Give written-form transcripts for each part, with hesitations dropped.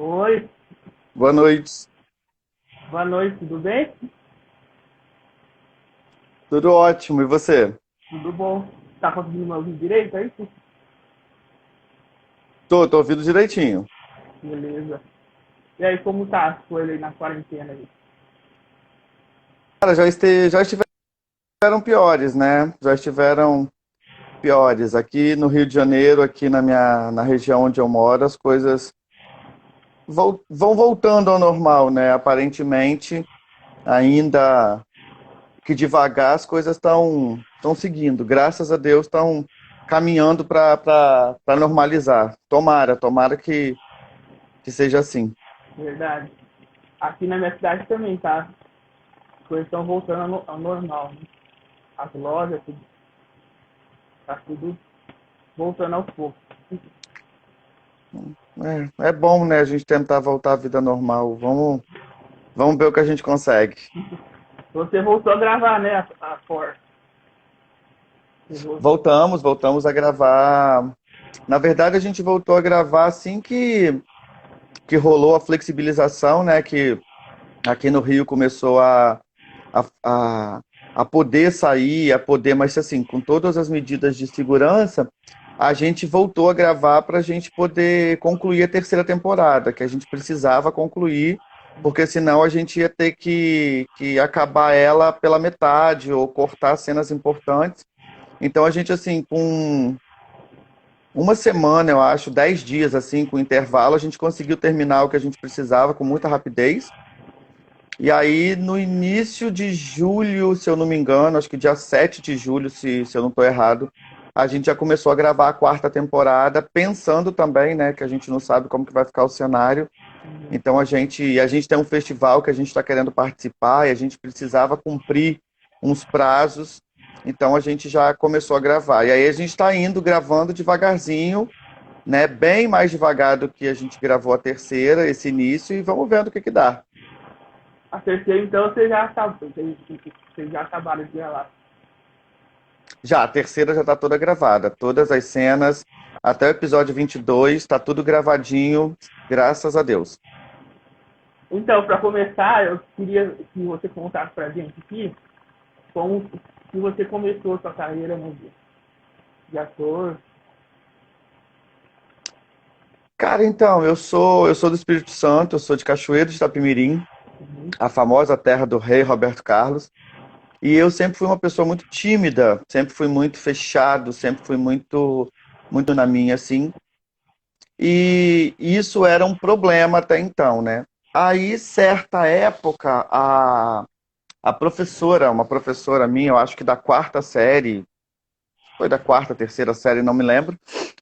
Oi, Boa noite. boa noite, tudo bem? Tudo ótimo. E você? Tudo bom? Tá conseguindo me ouvir direito, é isso? Tô ouvindo direitinho. Beleza. E aí, como tá as coisas aí na quarentena aí? Cara, já estiveram piores, né? Já estiveram piores. Aqui no Rio de Janeiro, aqui na região onde eu moro, as coisas vão voltando ao normal, né? Aparentemente, ainda que devagar as coisas estão seguindo. Graças a Deus estão caminhando para normalizar. Tomara que seja assim. Verdade. Aqui na minha cidade também, tá? As coisas estão voltando ao normal, né? As lojas, tá tudo voltando aos poucos. É bom, né, a gente tentar voltar à vida normal. Vamos ver o que a gente consegue. Você voltou a gravar, né, a For. Voltamos a gravar. Na verdade, a gente voltou a gravar assim que rolou a flexibilização, né? Que aqui no Rio começou a, a, a poder sair, a poder, mas assim, com todas as medidas de segurança, a gente voltou a gravar para a gente poder concluir a terceira temporada, que a gente precisava concluir, porque senão a gente ia ter que acabar ela pela metade ou cortar cenas importantes. Então a gente, assim, com uma semana, eu acho, 10 dias, assim, com intervalo, a gente conseguiu terminar o que a gente precisava com muita rapidez. E aí, no início de julho, se eu não me engano, acho que dia 7 de julho, se eu não estou errado, a gente já começou a gravar a quarta temporada, pensando também, né, que a gente não sabe como que vai ficar o cenário. Então a gente tem um festival que a gente está querendo participar e a gente precisava cumprir uns prazos. Então a gente já começou a gravar. E aí a gente está indo gravando devagarzinho, né, bem mais devagar do que a gente gravou a terceira, esse início, e vamos vendo o que que dá. A terceira, então, você já acabou, vocês já acabaram de gravar. Já, a terceira já está toda gravada. Todas as cenas, até o episódio 22, está tudo gravadinho, graças a Deus. Então, para começar, eu queria que você contasse pra gente aqui como que você começou sua carreira de ator. Cara, então, eu sou do Espírito Santo, eu sou de Cachoeiro de Itapemirim, Uhum. a famosa terra do rei Roberto Carlos. E eu sempre fui uma pessoa muito tímida, sempre fui muito fechado, sempre fui muito na minha, assim. E isso era um problema até então, né? Aí, certa época, a professora, uma professora minha, eu acho que da quarta série, foi da quarta, terceira série, não me lembro,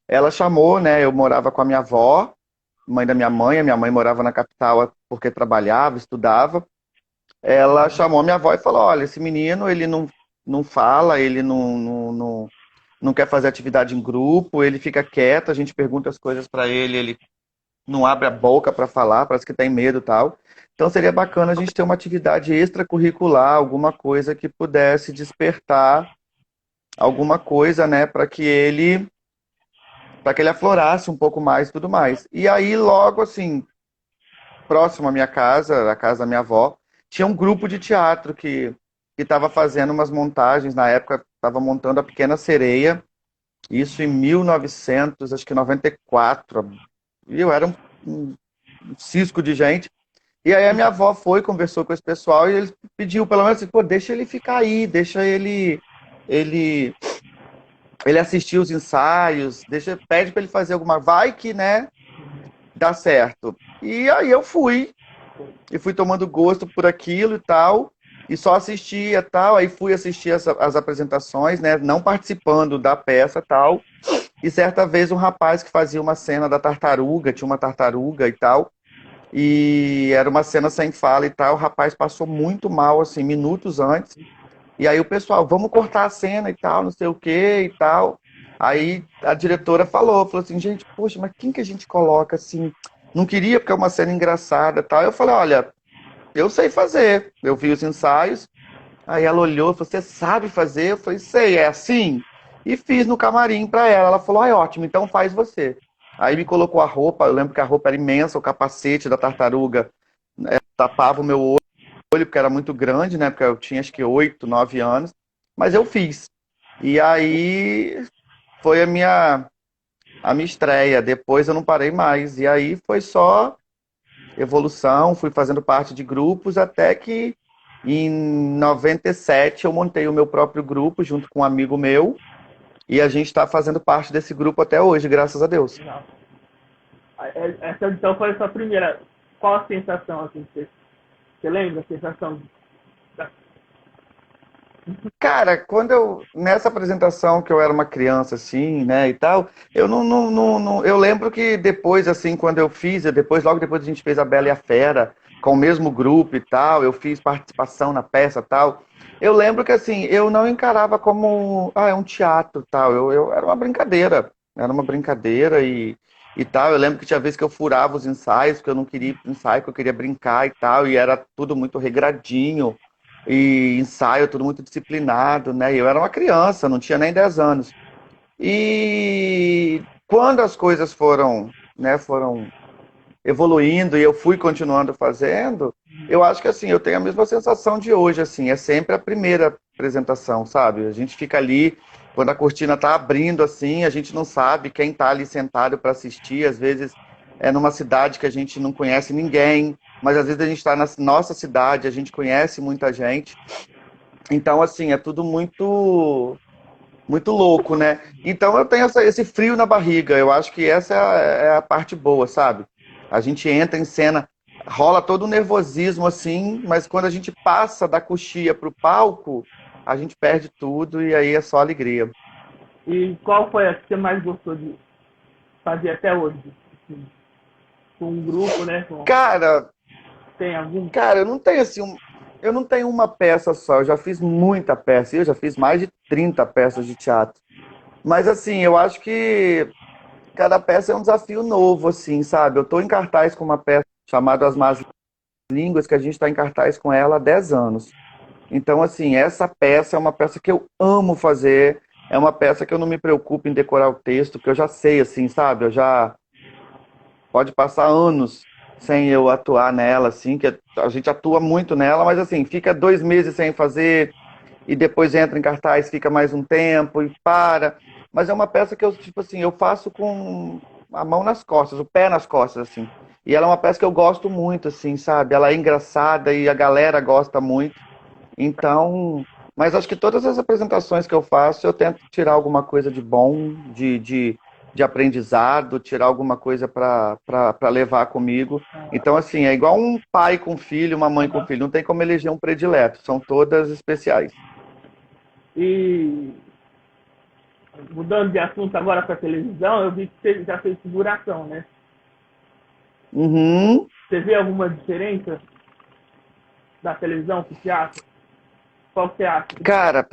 ela chamou, né? Eu morava com a minha avó, mãe da minha mãe, a minha mãe morava na capital porque trabalhava, estudava. Ela chamou a minha avó e falou: Olha, esse menino, ele não fala, ele não quer fazer atividade em grupo, ele fica quieto, a gente pergunta as coisas para ele, ele não abre a boca para falar, parece que tem medo e tal. Então seria bacana a gente ter uma atividade extracurricular, alguma coisa que pudesse despertar alguma coisa, né, para que ele aflorasse um pouco mais e tudo mais. E aí logo assim, próximo à minha casa, a casa da minha avó, tinha um grupo de teatro que estava fazendo umas montagens, na época estava montando a Pequena Sereia, isso em 1900, acho que 94. E eu era um cisco de gente. E aí a minha avó foi, conversou com esse pessoal e ele pediu, pelo menos assim, pô, deixa ele ficar aí, deixa ele, ele assistir os ensaios, pede para ele fazer alguma, vai que, né, dá certo. E aí eu fui, e fui tomando gosto por aquilo e tal, e só assistia tal, aí fui assistir as apresentações, né, não participando da peça tal, e certa vez um rapaz que fazia uma cena da tartaruga, tinha uma tartaruga e tal, e era uma cena sem fala e tal, o rapaz passou muito mal, assim, minutos antes, e aí o pessoal, vamos cortar a cena e tal, não sei o que e tal. Aí a diretora falou assim, gente, poxa, mas quem que a gente coloca assim? Não queria porque é uma cena engraçada e tal. Eu falei, olha, eu sei fazer. Eu vi os ensaios. Aí ela olhou e falou, você sabe fazer? Eu falei, sei, é assim? E fiz no camarim pra ela. Ela falou, ai, ótimo, então faz você. Aí me colocou a roupa, eu lembro que a roupa era imensa, o capacete da tartaruga tapava o meu olho, porque era muito grande, né? Porque eu tinha acho que 8, 9 anos, mas eu fiz. E aí foi a minha estreia. Depois eu não parei mais. E aí foi só evolução, fui fazendo parte de grupos até que em 97 eu montei o meu próprio grupo junto com um amigo meu e a gente está fazendo parte desse grupo até hoje, graças a Deus. Legal. Essa então foi a sua primeira. Qual a sensação, assim, você lembra a sensação? Da... Cara, nessa apresentação que eu era uma criança assim, né, e tal, eu eu lembro que depois, assim, quando eu fiz, logo depois a gente fez a Bela e a Fera, com o mesmo grupo e tal, eu fiz participação na peça e tal, eu lembro que, assim, eu não encarava como, é um teatro e tal, era uma brincadeira e tal, eu lembro que tinha vezes que eu furava os ensaios, porque eu não queria ir pro ensaio, que eu queria brincar e tal, e era tudo muito regradinho, e ensaio tudo muito disciplinado, né? E eu era uma criança, não tinha nem 10 anos. E quando as coisas foram, né, foram evoluindo e eu fui continuando fazendo, eu acho que assim, eu tenho a mesma sensação de hoje, assim, é sempre a primeira apresentação, sabe? A gente fica ali, quando a cortina tá abrindo assim, a gente não sabe quem tá ali sentado para assistir, às vezes é numa cidade que a gente não conhece ninguém, mas às vezes a gente está na nossa cidade, a gente conhece muita gente. Então, assim, é tudo muito muito louco, né? Então eu tenho esse frio na barriga. Eu acho que essa é a parte boa, sabe? A gente entra em cena, rola todo o nervosismo assim, mas quando a gente passa da coxia pro palco, a gente perde tudo e aí é só alegria. E qual foi a que você mais gostou de fazer até hoje? Assim, com um grupo, né? Cara, Tem algum? cara, eu não tenho uma peça só. Eu já fiz muita peça. Eu já fiz mais de 30 peças de teatro. Mas assim, eu acho que cada peça é um desafio novo, assim, sabe? Eu estou em cartaz com uma peça chamada As Más Línguas, que a gente está em cartaz com ela há 10 anos. Então, assim, essa peça é uma peça que eu amo fazer, é uma peça que eu não me preocupo em decorar o texto, porque eu já sei, assim, sabe? Eu já pode passar anos sem eu atuar nela, assim, que a gente atua muito nela, mas assim, fica 2 meses sem fazer, e depois entra em cartaz, fica mais um tempo e para. Mas é uma peça que eu, tipo assim, eu faço com a mão nas costas, o pé nas costas, assim. E ela é uma peça que eu gosto muito, assim, sabe? Ela é engraçada e a galera gosta muito. Então, mas acho que todas as apresentações que eu faço, eu tento tirar alguma coisa de bom, de aprendizado, tirar alguma coisa para levar comigo. Então, assim, é igual um pai com filho, uma mãe com filho. Não tem como eleger um predileto, são todas especiais. E mudando de assunto agora para televisão, eu vi que você já fez figuração, né? Uhum. Você vê alguma diferença da televisão para o teatro? Qual que você acha? Cara,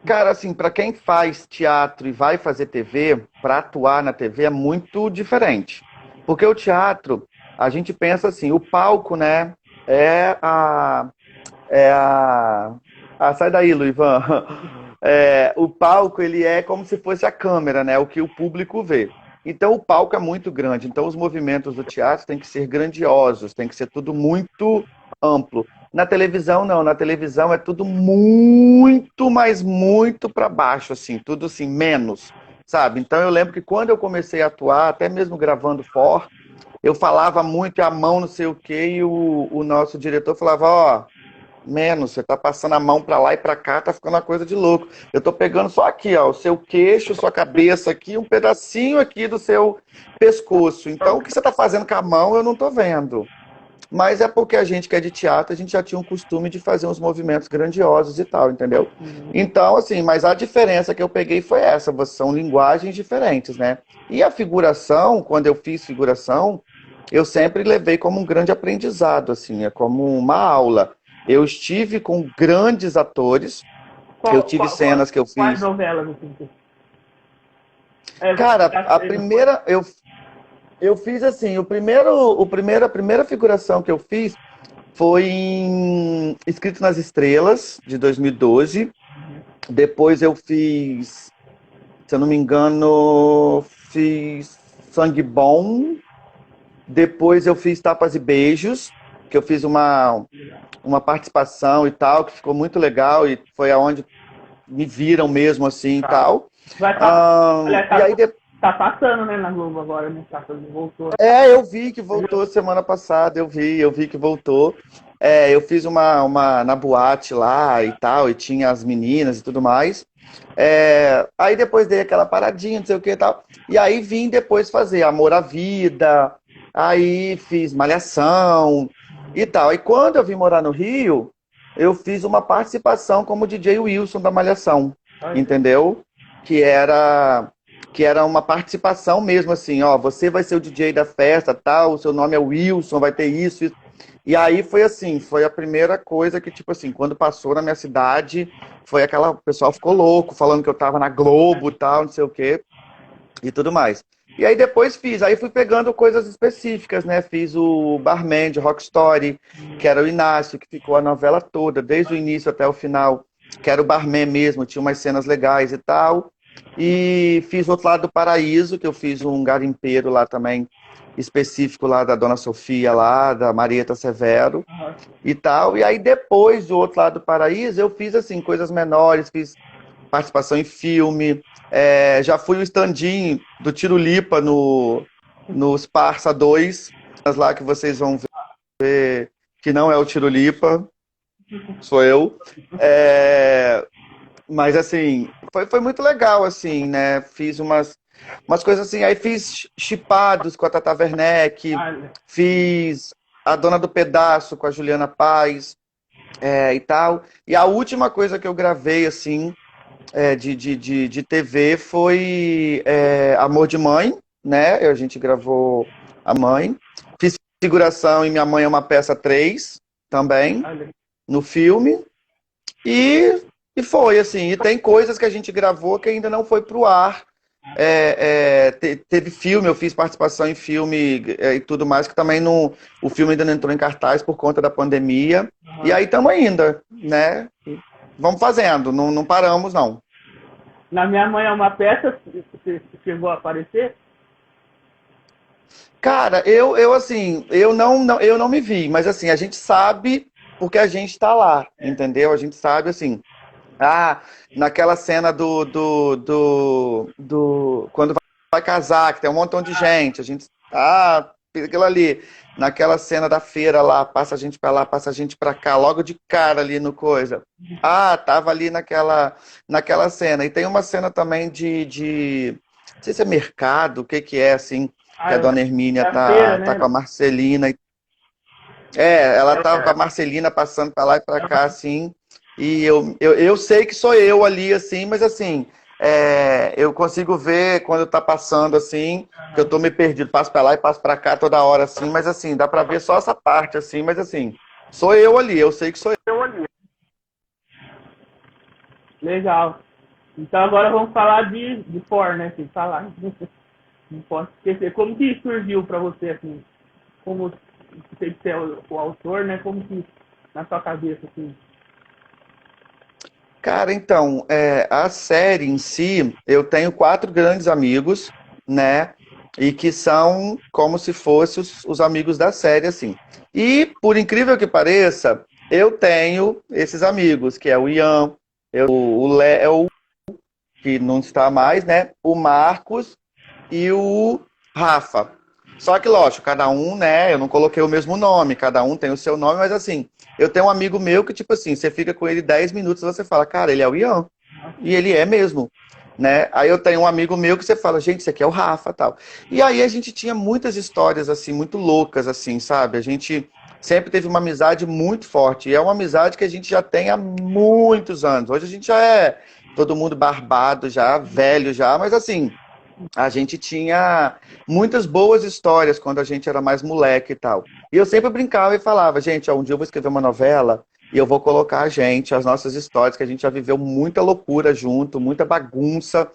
cara, assim, para quem faz teatro e vai fazer TV, para atuar na TV é muito diferente. Porque o teatro, a gente pensa assim, o palco, né, é a sai daí, Luivan. O palco, ele é como se fosse a câmera, né? O que o público vê. Então, o palco é muito grande. Então, os movimentos do teatro têm que ser grandiosos, tem que ser tudo muito amplo. Na televisão, não. Na televisão é tudo muito, mas muito para baixo, assim. Tudo assim, menos, sabe? Então, eu lembro que quando eu comecei a atuar, até mesmo gravando For, eu falava muito, a mão não sei o quê, e o nosso diretor falava, ó, menos, você tá passando a mão para lá e para cá, tá ficando uma coisa de louco. Eu tô pegando só aqui, ó, o seu queixo, sua cabeça aqui, um pedacinho aqui do seu pescoço. Então, o que você tá fazendo com a mão, eu não tô vendo. Mas é porque a gente que é de teatro, a gente já tinha um costume de fazer uns movimentos grandiosos e tal, entendeu? Então, assim, mas a diferença que eu peguei foi essa, são linguagens diferentes, né? E a figuração, quando eu fiz figuração, eu sempre levei como um grande aprendizado, assim, é como uma aula. Eu estive com grandes atores, eu tive cenas que eu Quais fiz. novelas assim? Cara, a primeira, eu fiz assim, a primeira figuração que eu fiz foi em Escrito nas Estrelas, de 2012. Depois eu fiz, se eu não me engano, fiz Sangue Bom. Depois eu fiz Tapas e Beijos, que eu fiz uma participação e tal, que ficou muito legal e foi aonde me viram mesmo assim e tal. Vai estar. Aliás, E aí tá passando, né, na Globo agora, né? Voltou. eu vi que voltou semana passada, eu vi que voltou. Eu fiz uma na boate lá e tal, e tinha as meninas e tudo mais. Aí depois dei aquela paradinha, não sei o que e tal. E aí vim depois fazer Amor à Vida, aí fiz Malhação e tal. E quando eu vim morar no Rio, eu fiz uma participação como DJ Wilson da Malhação, entendeu? Que era uma participação mesmo, assim, ó, você vai ser o DJ da festa, tal, o seu nome é Wilson, vai ter isso, isso. E aí foi assim, foi a primeira coisa que, tipo assim, quando passou na minha cidade, foi aquela, o pessoal ficou louco, falando que eu tava na Globo, tal, não sei o quê, e tudo mais. E aí depois aí fui pegando coisas específicas, né? Fiz o Barman de Rock Story, que era o Inácio, que ficou a novela toda, desde o início até o final, que era o Barman mesmo, tinha umas cenas legais e tal. E fiz Outro Lado do Paraíso, que eu fiz um garimpeiro lá também, específico lá da Dona Sofia, lá, da Marieta Severo e tal. E aí depois do Outro Lado do Paraíso, eu fiz assim, coisas menores, fiz participação em filme, já fui o stand-in do Tirulipa nos Parça 2, lá que vocês vão ver que não é o Tirulipa, sou eu. Mas assim, foi muito legal, assim, né? Fiz umas coisas assim, aí fiz Chipados com a Tata Werneck, fiz A Dona do Pedaço com a Juliana Paz, e tal. E a última coisa que eu gravei, assim, de TV foi Amor de Mãe, né? A gente gravou A Mãe. Fiz figuração em Minha Mãe é uma Peça 3 também, no filme. E foi, assim, e tem coisas que a gente gravou que ainda não foi pro ar. Teve filme, eu fiz participação em filme e tudo mais, que também o filme ainda não entrou em cartaz por conta da pandemia. E aí estamos ainda, né? Vamos fazendo, não paramos, não. Na Minha Mãe é uma Peça, você chegou a aparecer? Cara, assim, eu não me vi, mas assim, a gente sabe porque a gente tá lá, entendeu? A gente sabe, assim, naquela cena quando vai casar, que tem um montão de gente, a gente, aquilo ali, naquela cena da feira lá, passa a gente pra lá, passa a gente pra cá, logo de cara ali no coisa. Tava ali naquela cena. E tem uma cena também não sei se é mercado, o que é, assim, que a dona Hermínia feira, né? tá com a Marcelina. Ela tá com a Marcelina passando pra lá e pra cá, assim, e eu sei que sou eu ali, assim, mas assim, eu consigo ver quando tá passando, assim, que eu tô meio perdido, passo pra lá e passo pra cá toda hora, assim, mas assim, dá pra ver só essa parte, assim, mas assim, sou eu ali, eu sei que sou eu ali. Legal. Então agora vamos falar de For, né? Sem falar. Não posso esquecer. Como que surgiu pra você, assim, como você ser o autor, né? Como que na sua cabeça, assim? Cara, então, a série em si, eu tenho 4 grandes amigos, né? E que são como se fossem os amigos da série, assim. E, por incrível que pareça, eu tenho esses amigos, que é o Ian, o Léo, que não está mais, né? O Marcos e o Rafa. Só que, lógico, cada um, né? Eu não coloquei o mesmo nome, cada um tem o seu nome, mas assim, eu tenho um amigo meu que, tipo assim, você fica com ele 10 minutos e você fala, cara, ele é o Ian. E ele é mesmo, né? Aí eu tenho um amigo meu que você fala, gente, esse aqui é o Rafa, tal. E aí a gente tinha muitas histórias, assim, muito loucas, assim, sabe? A gente sempre teve uma amizade muito forte. E é uma amizade que a gente já tem há muitos anos. Hoje a gente já é todo mundo barbado, já velho, já, mas assim, a gente tinha muitas boas histórias quando a gente era mais moleque e tal. E eu sempre brincava e falava, gente, um dia eu vou escrever uma novela e eu vou colocar a gente, as nossas histórias, que a gente já viveu muita loucura junto, muita bagunça,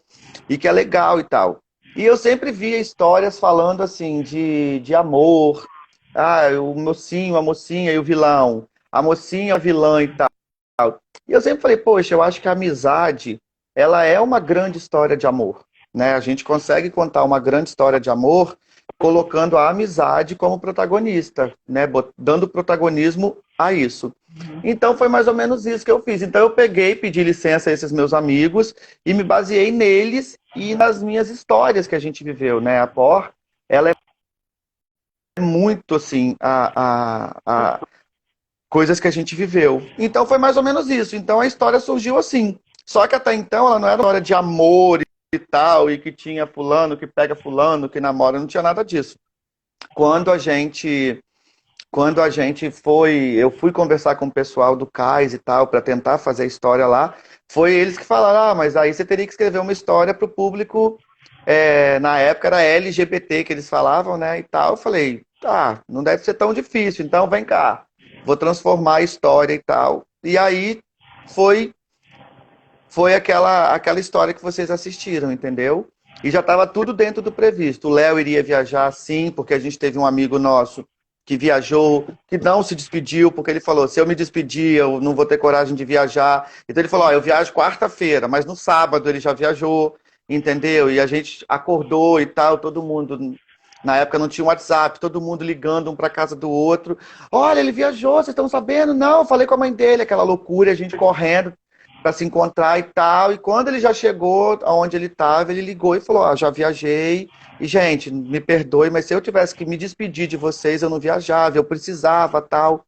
e que é legal e tal. E eu sempre via histórias falando assim de amor, o mocinho, a mocinha e o vilão, a mocinha, a vilã e tal. E eu sempre falei, poxa, eu acho que a amizade, ela é uma grande história de amor. né? A gente consegue contar uma grande história de amor colocando a amizade como protagonista, né? Dando protagonismo a isso. Então foi mais ou menos isso que eu fiz. Então eu peguei, pedi licença a esses meus amigos e me baseei neles e nas minhas histórias que a gente viveu, né? A Por, ela é muito assim, a coisas que a gente viveu. Então foi mais ou menos isso. Então a história surgiu assim. Só que até então ela não era uma história de amor e tal, e que tinha fulano que pega fulano, que namora, não tinha nada disso. Quando a gente eu fui conversar com o pessoal do CAIS e tal, para tentar fazer a história lá, foi eles que falaram, ah, mas aí você teria que escrever uma história para o público, na época era LGBT que eles falavam, né, e tal. Eu falei, tá, não deve ser tão difícil, então vem cá, vou transformar a história e tal. E aí foi aquela história que vocês assistiram, entendeu? E já estava tudo dentro do previsto. O Léo iria viajar sim, porque a gente teve um amigo nosso que viajou, que não se despediu, porque ele falou, se eu me despedir, eu não vou ter coragem de viajar. Então ele falou, ó, eu viajo quarta-feira, mas no sábado ele já viajou, entendeu? E a gente acordou e tal, todo mundo... Na época não tinha WhatsApp, todo mundo ligando um para casa do outro. Olha, ele viajou, vocês estão sabendo? Não, falei com a mãe dele, aquela loucura, a gente correndo para se encontrar e tal. E quando ele já chegou aonde ele estava, ele ligou e falou, ó, já viajei. E, gente, me perdoe, mas se eu tivesse que me despedir de vocês, eu não viajava, eu precisava, tal.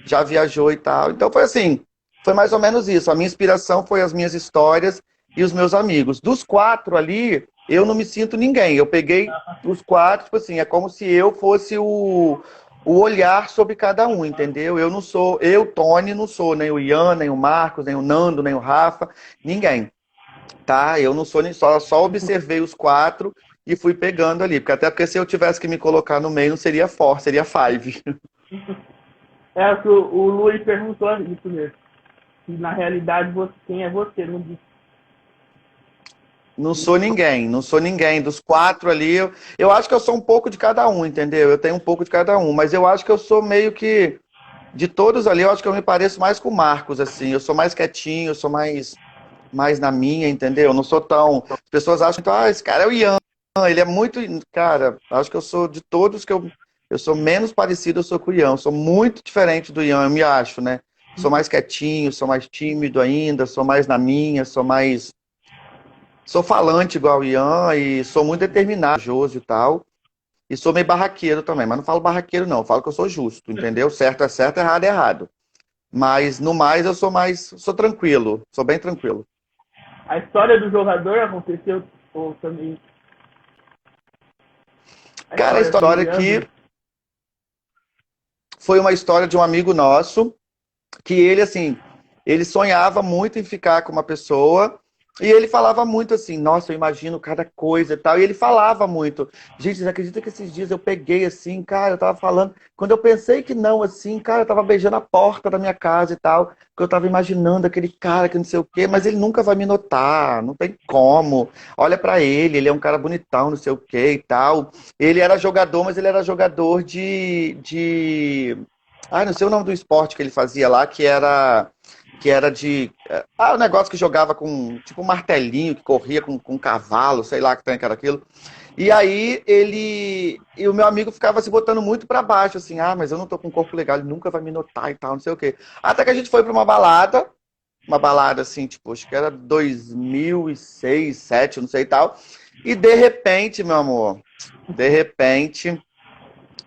Já viajou e tal. Então foi assim, foi mais ou menos isso. A minha inspiração foi as minhas histórias e os meus amigos. Dos 4 ali, eu não me sinto ninguém. Eu peguei os 4, tipo assim, é como se eu fosse o olhar sobre cada um, entendeu? Eu não sou, eu, Tony, não sou nem o Ian, nem o Marcos, nem o Nando, nem o Rafa, ninguém, tá? Eu não sou nem só observei os 4 e fui pegando ali, porque até porque se eu tivesse que me colocar no meio, não seria 4, seria 5. É o que o Luiz perguntou isso mesmo. Que na realidade quem é você, não disse. Não sou ninguém, não sou ninguém. Dos 4 ali, eu acho que eu sou um pouco de cada um, entendeu? Eu tenho um pouco de cada um, mas eu acho que eu sou meio que, de todos ali, eu acho que eu me pareço mais com o Marcos, assim. Eu sou mais quietinho, eu sou mais na minha, entendeu? Eu não sou tão... As pessoas acham que, esse cara é o Ian, ele é muito... Cara, acho que eu sou de todos que eu sou menos parecido, eu sou com o Ian. Eu sou muito diferente do Ian, eu me acho, né? Sou mais quietinho, sou mais tímido ainda, sou mais na minha, Sou falante igual o Ian e sou muito determinado, corajoso e tal. E sou meio barraqueiro também, mas não falo barraqueiro não, falo que eu sou justo, entendeu? Certo é certo, errado é errado. Mas no mais eu sou tranquilo, sou bem tranquilo. A história do jogador aconteceu ou também... Cara, a história aqui foi uma história de um amigo nosso, que ele, assim, ele sonhava muito em ficar com uma pessoa, e ele falava muito assim, nossa, eu imagino cada coisa e tal, e ele falava muito. Gente, você acredita que esses dias eu peguei assim, cara, eu tava falando, quando eu pensei que não, assim, cara, eu tava beijando a porta da minha casa e tal, que eu tava imaginando aquele cara que não sei o quê, mas ele nunca vai me notar, não tem como. Olha pra ele é um cara bonitão, não sei o quê e tal. Ele era jogador, mas ele era jogador não sei o nome do esporte que ele fazia lá, que era de... o negócio que jogava com, tipo um martelinho, que corria com um cavalo, sei lá que tem que era aquilo. E aí e o meu amigo ficava se botando muito pra baixo, assim, mas eu não tô com um corpo legal, ele nunca vai me notar e tal, não sei o quê. Até que a gente foi pra uma balada assim, tipo, acho que era 2006, 2007, não sei e tal. E de repente, meu amor,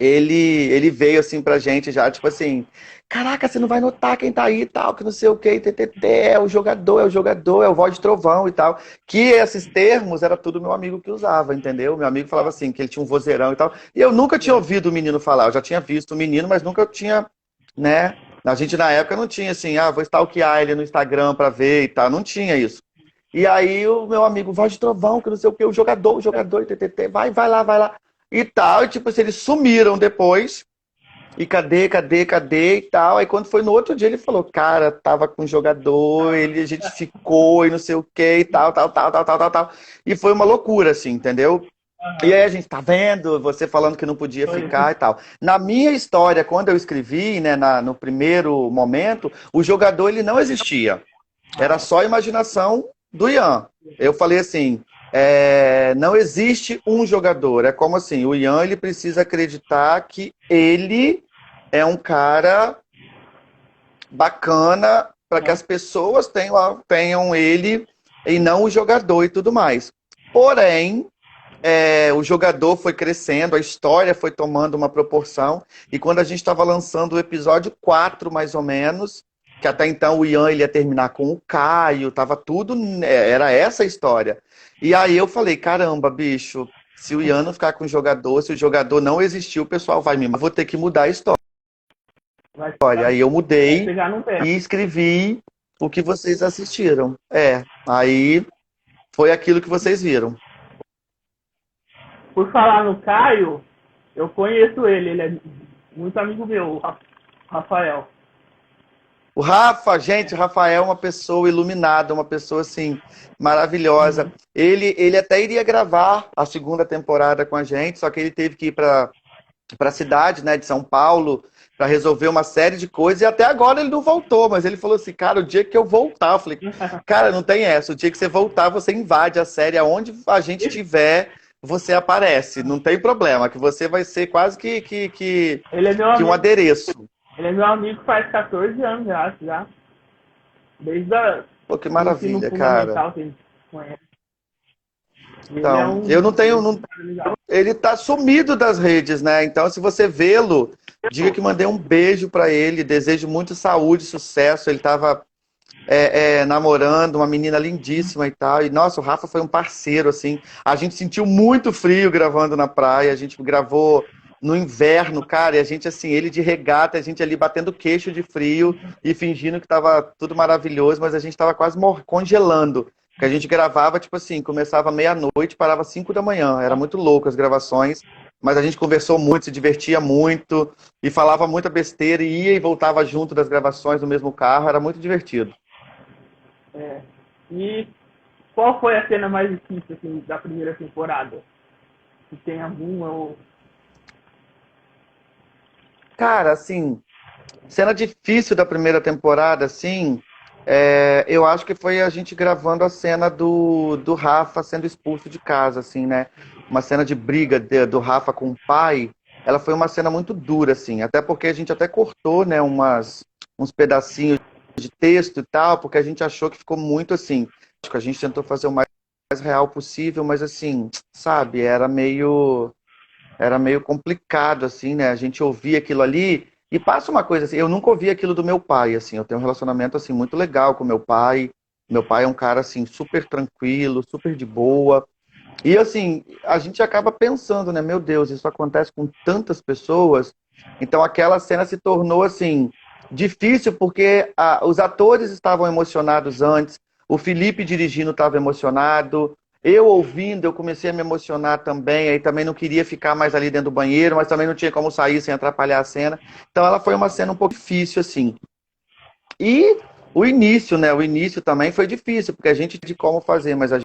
ele veio assim pra gente já, tipo assim, caraca, você não vai notar quem tá aí e tal, que não sei o que, TTT, é o voz de trovão e tal. Que esses termos era tudo meu amigo que usava, entendeu? Meu amigo falava assim, que ele tinha um vozeirão e tal. E eu nunca tinha ouvido o menino falar, eu já tinha visto o menino, mas nunca tinha, né? A gente na época não tinha assim, vou stalkear ele no Instagram pra ver e tal, não tinha isso. E aí o meu amigo, voz de trovão, que não sei o que, o jogador, TTT, vai lá. E tal, e tipo assim, eles sumiram depois. E cadê e tal. Aí quando foi no outro dia, ele falou, cara, tava com um jogador, a gente ficou e não sei o que e tal. E foi uma loucura, assim, entendeu? E aí a gente, tá vendo? Você falando que não podia ficar e tal. Na minha história, quando eu escrevi, né, no primeiro momento, o jogador, ele não existia. Era só a imaginação do Ian. Eu falei assim, não existe um jogador. É como assim, o Ian ele precisa acreditar que ele é um cara bacana para que as pessoas tenham ele e não o jogador e tudo mais. Porém, o jogador foi crescendo, a história foi tomando uma proporção, e quando a gente estava lançando o episódio 4, mais ou menos, que até então o Ian ele ia terminar com o Caio, tava tudo, era essa a história. E aí eu falei, caramba, bicho, se o Ian não ficar com o jogador, se o jogador não existir, o pessoal vai me... Vou ter que mudar a história. Aí eu mudei e escrevi o que vocês assistiram. Aí foi aquilo que vocês viram. Por falar no Caio, eu conheço ele é muito amigo meu, o Rafael. O Rafa, gente, o Rafael é uma pessoa iluminada, uma pessoa, assim, maravilhosa. Ele até iria gravar a segunda temporada com a gente, só que ele teve que ir para a cidade, né, de São Paulo, para resolver uma série de coisas, e até agora ele não voltou, mas ele falou assim, cara, o dia que eu voltar, eu falei, cara, não tem essa, o dia que você voltar, você invade a série, aonde a gente estiver, você aparece, não tem problema, que você vai ser quase que ele é meu amigo. Um adereço. Ele é meu amigo faz 14 anos já. Desde a... Pô, que maravilha, cara. Que a gente conhece. Então, eu não tenho... Ele tá sumido das redes, né? Então, se você vê-lo, diga que mandei um beijo pra ele, desejo muito saúde, sucesso. Ele tava namorando uma menina lindíssima e tal. E, nossa, o Rafa foi um parceiro, assim. A gente sentiu muito frio gravando na praia. A gente gravou no inverno, cara, e a gente, assim, ele de regata, a gente ali batendo queixo de frio e fingindo que tava tudo maravilhoso, mas a gente tava quase congelando. Porque a gente gravava, tipo assim, começava meia-noite, parava 5 da manhã. Era muito louco as gravações, mas a gente conversou muito, se divertia muito e falava muita besteira e ia e voltava junto das gravações no mesmo carro. Era muito divertido. E qual foi a cena mais difícil, assim, da primeira temporada? Se tem alguma ou... Cara, assim, cena difícil da primeira temporada, assim, eu acho que foi a gente gravando a cena do Rafa sendo expulso de casa, assim, né? Uma cena de briga do Rafa com o pai. Ela foi uma cena muito dura, assim, até porque a gente até cortou, né, uns pedacinhos de texto e tal, porque a gente achou que ficou muito assim. Acho que a gente tentou fazer o mais real possível, mas assim, sabe, era meio complicado, assim, né? A gente ouvia aquilo ali e passa uma coisa assim, eu nunca ouvi aquilo do meu pai, assim, eu tenho um relacionamento, assim, muito legal com meu pai. Meu pai é um cara, assim, super tranquilo, super de boa. E, assim, a gente acaba pensando, né? Meu Deus, isso acontece com tantas pessoas. Então, aquela cena se tornou, assim, difícil porque os atores estavam emocionados antes, o Felipe dirigindo estava emocionado, eu ouvindo, eu comecei a me emocionar também, aí também não queria ficar mais ali dentro do banheiro, mas também não tinha como sair sem atrapalhar a cena. Então ela foi uma cena um pouco difícil, assim. E o início, né? O início também foi difícil, porque a gente de como fazer, mas a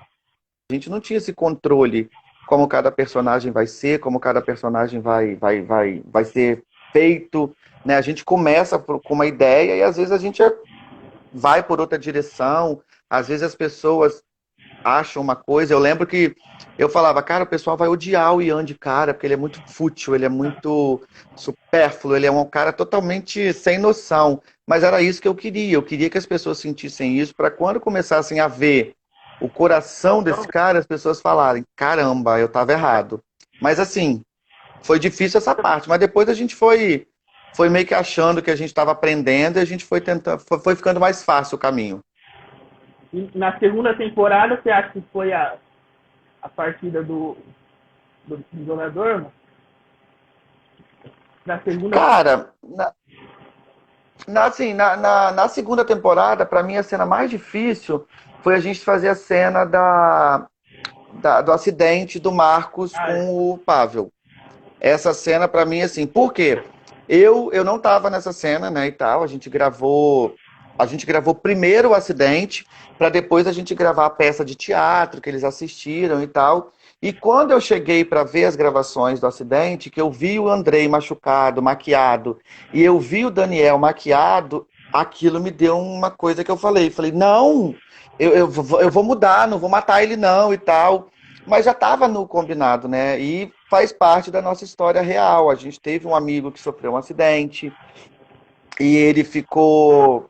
gente não tinha esse controle como cada personagem vai ser, como cada personagem vai ser feito, né? A gente começa com uma ideia e às vezes a gente vai por outra direção, às vezes as pessoas acham uma coisa. Eu lembro que eu falava, cara, o pessoal vai odiar o Ian de cara, porque ele é muito fútil, ele é muito supérfluo, ele é um cara totalmente sem noção. Mas era isso que eu queria. Eu queria que as pessoas sentissem isso para quando começassem a ver o coração desse cara, as pessoas falarem, caramba, eu estava errado. Mas assim, foi difícil essa parte, mas depois a gente foi meio que achando que a gente estava aprendendo e a gente foi tentando, foi ficando mais fácil o caminho. E na segunda temporada, você acha que foi a partida do jogador, mano? Na segunda... Cara, assim, na segunda temporada, para mim, a cena mais difícil foi a gente fazer a cena do acidente do Marcos com o Pavel. Essa cena, para mim, assim, por quê? Eu não estava nessa cena, né, e tal, a gente gravou primeiro o acidente, para depois a gente gravar a peça de teatro que eles assistiram e tal. E quando eu cheguei para ver as gravações do acidente, que eu vi o Andrei machucado, maquiado, e eu vi o Daniel maquiado, aquilo me deu uma coisa que eu falei. Falei, não, eu vou mudar, não vou matar ele não e tal. Mas já estava no combinado, né? E faz parte da nossa história real. A gente teve um amigo que sofreu um acidente e ele ficou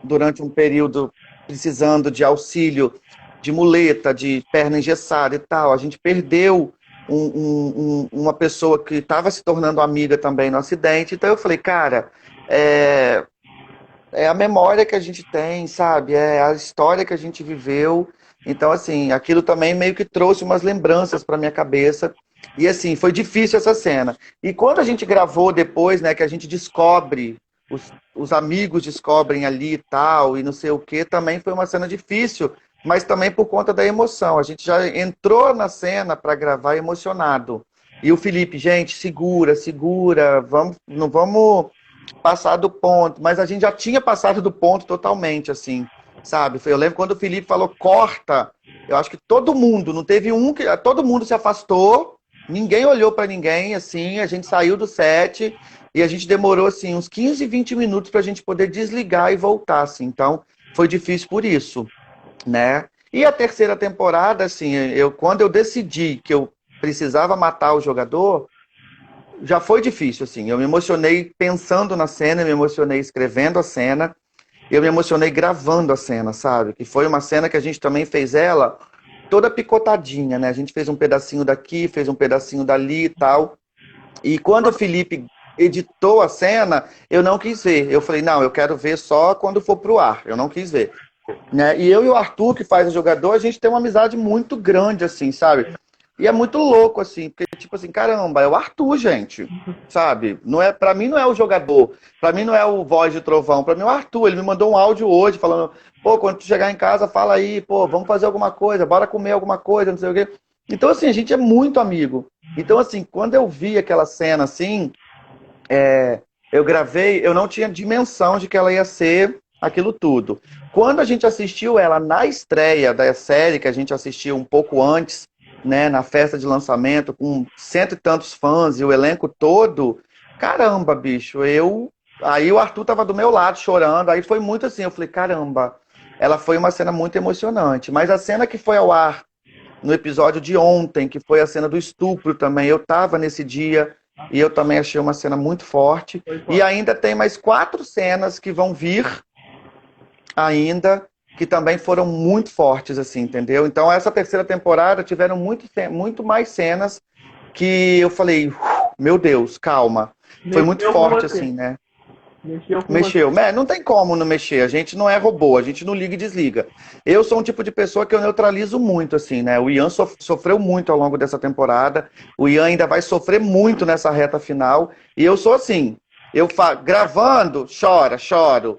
durante um período precisando de auxílio de muleta, de perna engessada e tal. A gente perdeu uma pessoa que estava se tornando amiga também no acidente. Então eu falei, cara, é, é a memória que a gente tem, sabe? É a história que a gente viveu. Então, assim, aquilo também meio que trouxe umas lembranças para minha cabeça. E, assim, foi difícil essa cena. E quando a gente gravou depois, né, que a gente descobre, os amigos descobrem ali e tal, e não sei o quê, também foi uma cena difícil, mas também por conta da emoção. A gente já entrou na cena para gravar emocionado. E o Felipe, gente, segura, segura, vamos, não vamos passar do ponto, mas a gente já tinha passado do ponto totalmente, assim, sabe? Eu lembro quando o Felipe falou corta, eu acho que todo mundo, não teve um que, todo mundo se afastou, ninguém olhou para ninguém, assim, a gente saiu do set e a gente demorou, assim, uns 15, 20 minutos para a gente poder desligar e voltar, assim, então foi difícil por isso, né? E a terceira temporada, assim, quando eu decidi que eu precisava matar o jogador, já foi difícil, assim. Eu me emocionei pensando na cena, eu me emocionei escrevendo a cena, eu me emocionei gravando a cena, sabe? Que foi uma cena que a gente também fez ela toda picotadinha, né? A gente fez um pedacinho daqui, fez um pedacinho dali e tal. E quando o Felipe editou a cena, eu não quis ver. Eu falei, não, eu quero ver só quando for pro ar. Eu não quis ver. Né? E eu e o Arthur, que faz o jogador, a gente tem uma amizade muito grande, assim, sabe? E é muito louco, assim, porque, tipo assim, caramba, é o Arthur, gente, sabe? Não é, pra mim não é o jogador, pra mim não é o Voz de Trovão, pra mim é o Arthur. Ele me mandou um áudio hoje falando, pô, quando tu chegar em casa, fala aí, pô, vamos fazer alguma coisa, bora comer alguma coisa, não sei o quê. Então, assim, a gente é muito amigo. Então, assim, quando eu vi aquela cena, assim, eu gravei, eu não tinha dimensão de que ela ia ser aquilo tudo. Quando a gente assistiu ela na estreia da série, que a gente assistiu um pouco antes, né, na festa de lançamento, com cento e tantos fãs e o elenco todo, caramba, bicho, Aí o Arthur tava do meu lado chorando, aí foi muito assim, eu falei, caramba, ela foi uma cena muito emocionante. Mas a cena que foi ao ar no episódio de ontem, que foi a cena do estupro também, eu tava nesse dia, e eu também achei uma cena muito forte. E ainda tem mais 4 cenas que vão vir ainda, que também foram muito fortes, assim, entendeu? Então, essa terceira temporada tiveram muito mais cenas que eu falei, meu Deus, calma. Foi muito Mexeu com forte, você. assim, né? Mexeu com você. Mexeu. Não tem como não mexer. A gente não é robô, a gente não liga e desliga. Eu sou um tipo de pessoa que eu neutralizo muito, assim, né? O Ian sofreu muito ao longo dessa temporada. O Ian ainda vai sofrer muito nessa reta final. E eu sou assim. Gravando, choro.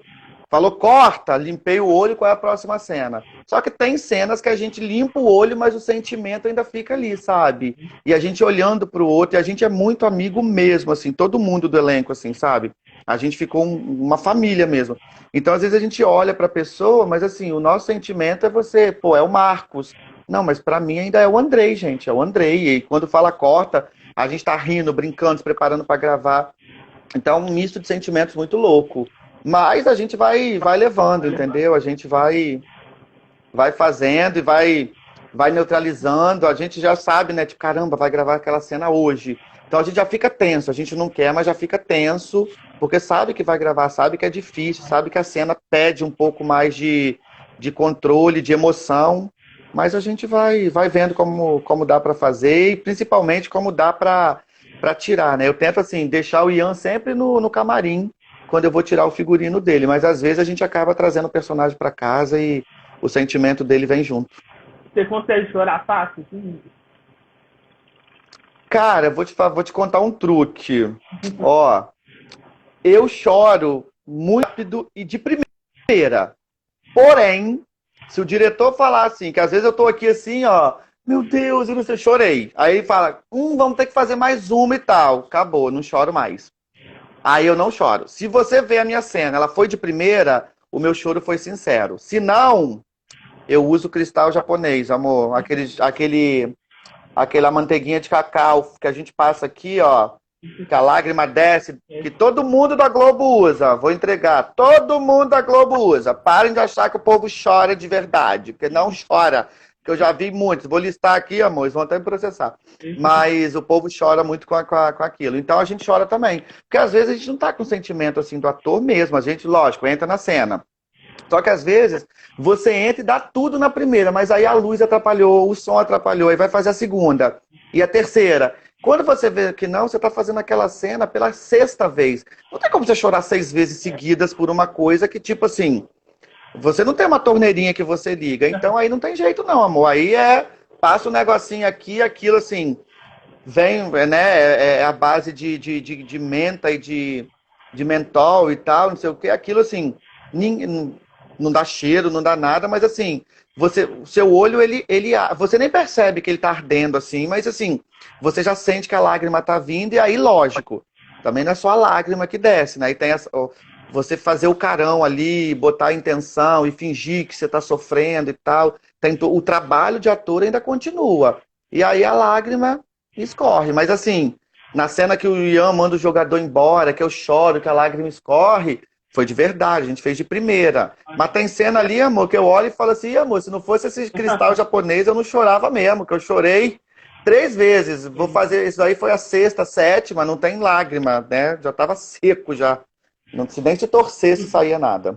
Falou, corta, limpei o olho, qual é a próxima cena? Só que tem cenas que a gente limpa o olho, mas o sentimento ainda fica ali, sabe? E a gente olhando pro outro, e a gente é muito amigo mesmo, assim, todo mundo do elenco, assim, sabe? A gente ficou uma família mesmo. Então, às vezes a gente olha pra pessoa, mas assim, o nosso sentimento é você, pô, é o Marcos. Não, mas pra mim ainda é o Andrei, gente, é o Andrei. E quando fala corta, a gente tá rindo, brincando, se preparando pra gravar. Então, um misto de sentimentos muito louco. Mas a gente vai levando, entendeu? A gente vai fazendo e vai neutralizando. A gente já sabe, né? Tipo, caramba, vai gravar aquela cena hoje. Então a gente já fica tenso. A gente não quer, mas já fica tenso, porque sabe que vai gravar, sabe que é difícil, sabe que a cena pede um pouco mais de controle, de emoção. Mas a gente vai vendo como dá para fazer e principalmente como dá para tirar, né? Eu tento, assim, deixar o Ian sempre no camarim quando eu vou tirar o figurino dele, mas às vezes a gente acaba trazendo o personagem para casa e o sentimento dele vem junto. Você consegue chorar fácil? Sim. Cara, vou te contar um truque. Ó, eu choro muito rápido e de primeira. Porém, se o diretor falar assim, que às vezes eu tô aqui assim, ó, meu Deus, eu não sei, chorei. Aí ele fala, vamos ter que fazer mais uma e tal. Acabou, não choro mais. Aí eu não choro. Se você vê a minha cena, ela foi de primeira, o meu choro foi sincero. Se não, eu uso cristal japonês, amor. Aquela manteiguinha de cacau que a gente passa aqui, ó. que a lágrima desce, que todo mundo da Globo usa. Vou entregar. Todo mundo da Globo usa. Parem de achar que o povo chora de verdade, porque não chora. Que eu já vi muitos. Vou listar aqui, amor, eles vão até me processar. Mas o povo chora muito com aquilo. Então a gente chora também. Porque às vezes a gente não tá com o sentimento assim do ator mesmo. A gente, lógico, entra na cena. Só que às vezes você entra e dá tudo na primeira, mas aí a luz atrapalhou, o som atrapalhou, e vai fazer a segunda e a terceira. Quando você vê que não, você está fazendo aquela cena pela sexta vez. Não tem como você chorar 6 vezes seguidas por uma coisa que, tipo assim, você não tem uma torneirinha que você liga. Então aí não tem jeito não, amor. Aí passa um negocinho aqui, aquilo assim, vem, né, é a base de menta e de mentol e tal, não sei o que, aquilo assim, não dá cheiro, não dá nada, mas assim, o seu olho, você nem percebe que ele tá ardendo assim, mas assim, você já sente que a lágrima tá vindo, e aí, lógico, também não é só a lágrima que desce, né? E tem você fazer o carão ali, botar a intenção e fingir que você tá sofrendo e tal. O trabalho de ator ainda continua. E aí a lágrima escorre. Mas assim, na cena que o Ian manda o jogador embora, que eu choro, que a lágrima escorre, foi de verdade, a gente fez de primeira. Mas tem cena ali, amor, que eu olho e falo assim, amor, se não fosse esse cristal japonês, eu não chorava mesmo, que eu chorei 3 vezes. Vou fazer, isso aí foi a sexta, a sétima, não tem lágrima, né? Já tava seco já. Não se nem se torcesse, saía nada.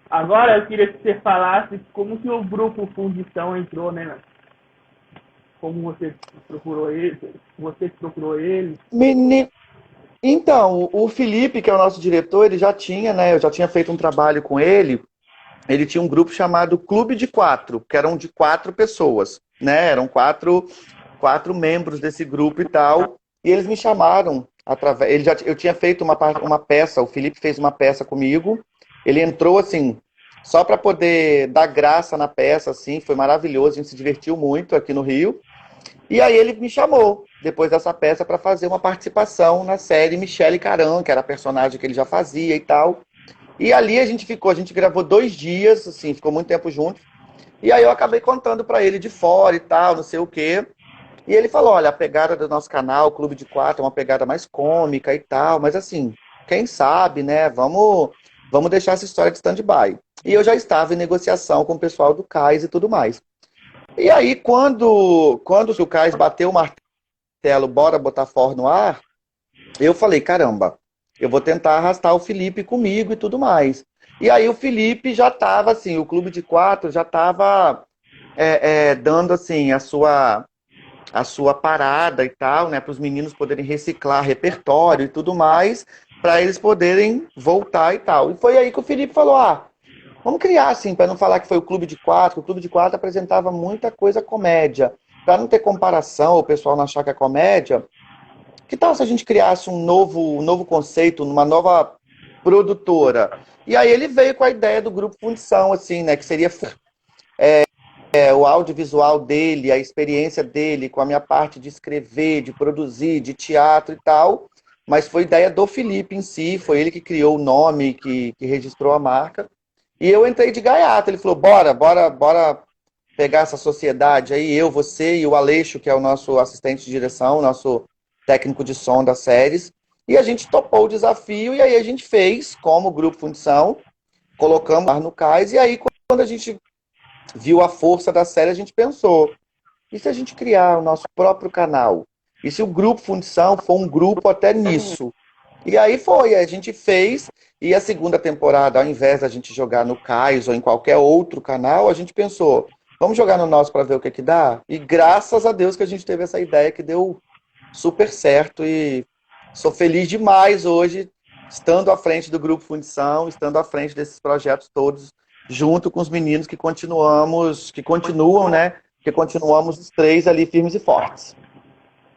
Agora eu queria que você falasse como que o grupo Fundição entrou, né? Como você procurou ele. Então, o Felipe, que é o nosso diretor, ele já tinha, né? Eu já tinha feito um trabalho com ele. Ele tinha um grupo chamado Clube de Quatro, que eram de 4 pessoas, né? Eram quatro membros desse grupo e tal. E eles me chamaram através. Eu tinha feito uma peça, o Felipe fez uma peça comigo. Ele entrou assim, só para poder dar graça na peça, assim, foi maravilhoso, a gente se divertiu muito aqui no Rio. E aí ele me chamou, depois dessa peça, para fazer uma participação na série Michele Caran, que era a personagem que ele já fazia e tal. E ali a gente gravou 2 dias, assim, ficou muito tempo junto. E aí eu acabei contando para ele de fora e tal, não sei o quê. E ele falou, olha, a pegada do nosso canal, Clube de Quatro, é uma pegada mais cômica e tal, mas assim, quem sabe, né, vamos deixar essa história de stand-by. E eu já estava em negociação com o pessoal do CAIS e tudo mais. E aí, quando o CAIS bateu o martelo, bora botar For no ar, eu falei, caramba, eu vou tentar arrastar o Felipe comigo e tudo mais. E aí o Felipe já estava, assim, o Clube de Quatro já estava dando, assim, a sua parada e tal, né, para os meninos poderem reciclar repertório e tudo mais, para eles poderem voltar e tal. E foi aí que o Felipe falou, vamos criar, assim, para não falar que foi o Clube de Quatro. O Clube de Quatro apresentava muita coisa comédia. Para não ter comparação, o pessoal não achar que é comédia, que tal se a gente criasse um novo conceito, uma nova produtora? E aí ele veio com a ideia do Grupo Fundição, assim, né, que seria o audiovisual dele, a experiência dele, com a minha parte de escrever, de produzir, de teatro e tal, mas foi ideia do Felipe em si, foi ele que criou o nome, que registrou a marca. E eu entrei de gaiato, ele falou, bora pegar essa sociedade aí, eu, você e o Aleixo, que é o nosso assistente de direção, nosso técnico de som das séries, e a gente topou o desafio, e aí a gente fez, como Grupo Fundição, colocamos lá no CAIS, e aí quando a gente viu a força da série, a gente pensou, e se a gente criar o nosso próprio canal? E se o Grupo Fundição for um grupo até nisso? E aí a gente fez, e a segunda temporada, ao invés da gente jogar no CAIS ou em qualquer outro canal, a gente pensou, vamos jogar no nosso para ver o que dá? E graças a Deus que a gente teve essa ideia que deu super certo, e sou feliz demais hoje, estando à frente do Grupo Fundição, estando à frente desses projetos todos, junto com os meninos que continuam, né? Que continuamos os 3 ali firmes e fortes.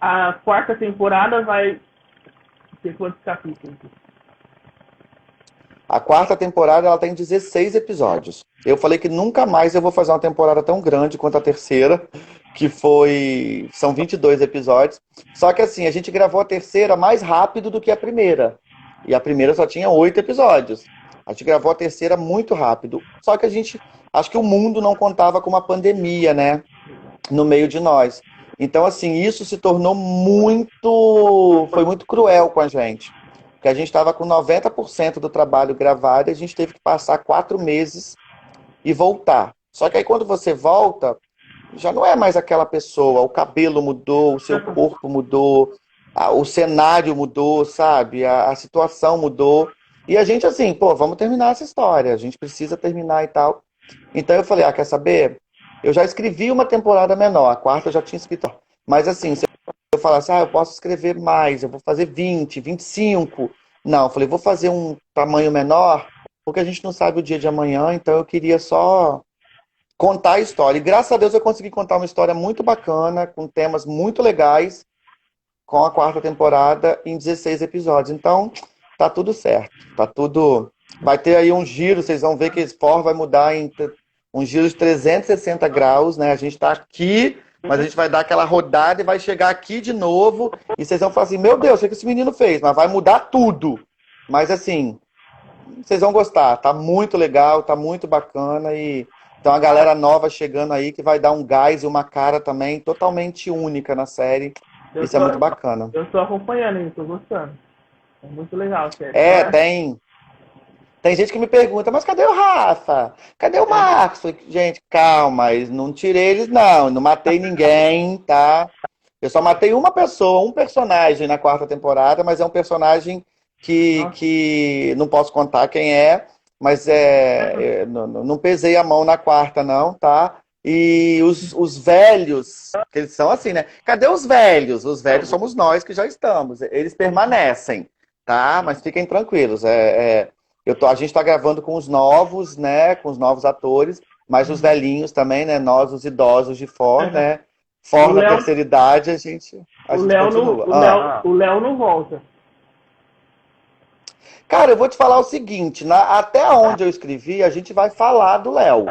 A quarta temporada vai ter quantos capítulos? A quarta temporada ela tem 16 episódios. Eu falei que nunca mais eu vou fazer uma temporada tão grande quanto a terceira, são 22 episódios. Só que assim, a gente gravou a terceira mais rápido do que a primeira. E a primeira só tinha 8 episódios. A gente gravou a terceira muito rápido. Só que acho que o mundo não contava com uma pandemia, né? No meio de nós. Então, assim, isso se tornou muito, foi muito cruel com a gente. Porque a gente estava com 90% do trabalho gravado e a gente teve que passar 4 meses e voltar. Só que aí quando você volta, já não é mais aquela pessoa, o cabelo mudou, o seu corpo mudou, o cenário mudou, sabe? A situação mudou. E a gente assim, pô, vamos terminar essa história, a gente precisa terminar e tal. Então eu falei, quer saber? Eu já escrevi uma temporada menor, a quarta eu já tinha escrito. Mas assim, se eu falasse, eu posso escrever mais, eu vou fazer 20, 25. Não, eu falei, vou fazer um tamanho menor, porque a gente não sabe o dia de amanhã, então eu queria só contar a história. E graças a Deus eu consegui contar uma história muito bacana, com temas muito legais, com a quarta temporada em 16 episódios. Então, tá tudo certo. Tá tudo. Vai ter aí um giro, vocês vão ver que esse for vai mudar em um giro de 360 graus, né? A gente tá aqui, mas a gente vai dar aquela rodada e vai chegar aqui de novo. E vocês vão falar assim: meu Deus, o que esse menino fez? Mas vai mudar tudo. Mas assim, vocês vão gostar. Tá muito legal, tá muito bacana e então a galera nova chegando aí que vai dar um gás e uma cara também totalmente única na série. Eu Isso é muito tô, bacana. eu tô acompanhando, hein? Tô gostando. É muito legal, sério. Tem gente que me pergunta, mas cadê o Rafa? Cadê o Marcos? Falei, gente, calma, não tirei eles não matei ninguém, tá? Eu só matei uma pessoa, um personagem na quarta temporada, mas é um personagem Nossa, que não posso contar quem mas não pesei a mão na quarta não, tá? E os velhos, que eles são assim, né? Cadê os velhos? Os velhos somos nós que já estamos, eles permanecem, tá? Mas fiquem tranquilos, a gente está gravando com os novos, né? Com os novos atores, mas os velhinhos também, né? Nós, os idosos de For, né? o For na Léo, terceira idade, a o gente Léo não, continua. o Léo não volta. Cara, eu vou te falar o seguinte, até onde eu escrevi, a gente vai falar do Léo.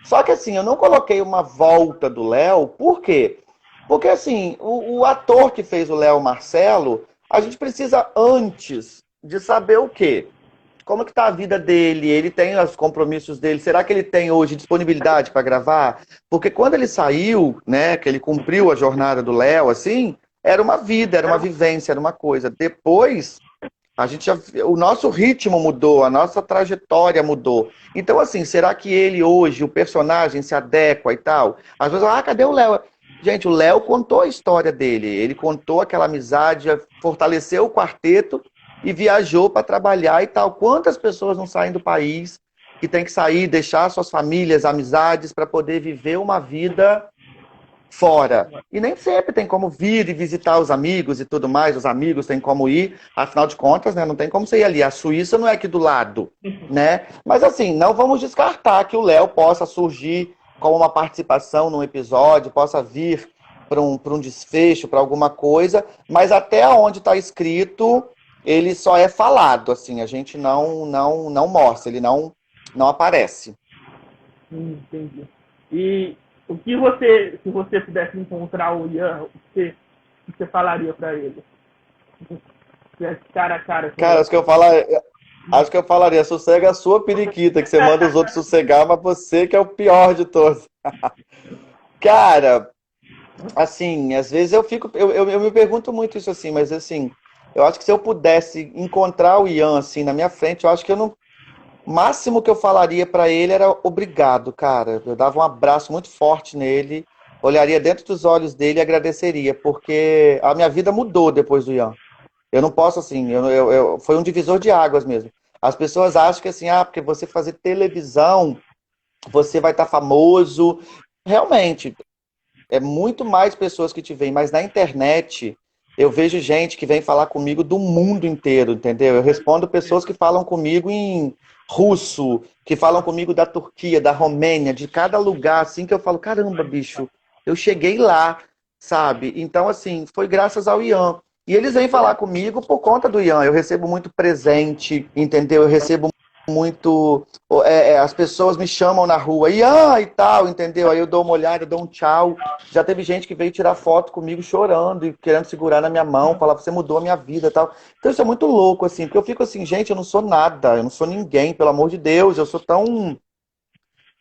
Só que assim, eu não coloquei uma volta do Léo, por quê? Porque assim, o ator que fez o Léo Marcelo, a gente precisa antes de saber o quê? Como que tá a vida dele? Ele tem os compromissos dele? Será que ele tem hoje disponibilidade para gravar? Porque quando ele saiu, né, que ele cumpriu a jornada do Léo, assim, era uma vida, era uma vivência, era uma coisa. Depois, o nosso ritmo mudou, a nossa trajetória mudou. Então, assim, será que ele hoje, o personagem, se adequa e tal? Às vezes, cadê o Léo? Gente, o Léo contou a história dele. Ele contou aquela amizade, fortaleceu o quarteto e viajou para trabalhar e tal. Quantas pessoas não saem do país que tem que sair, deixar suas famílias, amizades para poder viver uma vida fora? E nem sempre tem como vir e visitar os amigos e tudo mais. Os amigos têm como ir, afinal de contas, né? Não tem como você ir ali. A Suíça não é aqui do lado, né? Mas assim, não vamos descartar que o Léo possa surgir com uma participação num episódio, possa vir para um desfecho, para alguma coisa, mas até onde está escrito, ele só é falado, assim, a gente não mostra, ele não aparece. Entendi. E o que você, se você pudesse encontrar o Ian, o que você falaria para ele? Se tivesse cara a cara com Cara, ele. acho que eu falaria, sossega a sua periquita, que você manda os outros sossegar, mas você que é o pior de todos. Cara, assim, às vezes eu me pergunto muito isso assim, mas assim, eu acho que se eu pudesse encontrar o Ian assim na minha frente, eu acho que eu não. O máximo que eu falaria pra ele era obrigado, cara. Eu dava um abraço muito forte nele, olharia dentro dos olhos dele e agradeceria, porque a minha vida mudou depois do Ian. Eu não posso assim, foi um divisor de águas mesmo. As pessoas acham que assim, porque você fazer televisão, você vai estar famoso. Realmente, é muito mais pessoas que te veem, mas na internet eu vejo gente que vem falar comigo do mundo inteiro, entendeu? Eu respondo pessoas que falam comigo em russo, que falam comigo da Turquia, da Romênia, de cada lugar, assim, que eu falo, caramba, bicho, eu cheguei lá, sabe? Então, assim, foi graças ao Ian. E eles vêm falar comigo por conta do Ian. Eu recebo muito presente, entendeu? Eu recebo muito. As pessoas me chamam na rua, Ian e tal, entendeu? Aí eu dou uma olhada, eu dou um tchau. Já teve gente que veio tirar foto comigo chorando e querendo segurar na minha mão, falar, você mudou a minha vida e tal. Então isso é muito louco, assim, porque eu fico assim, gente, eu não sou nada, eu não sou ninguém, pelo amor de Deus, eu sou tão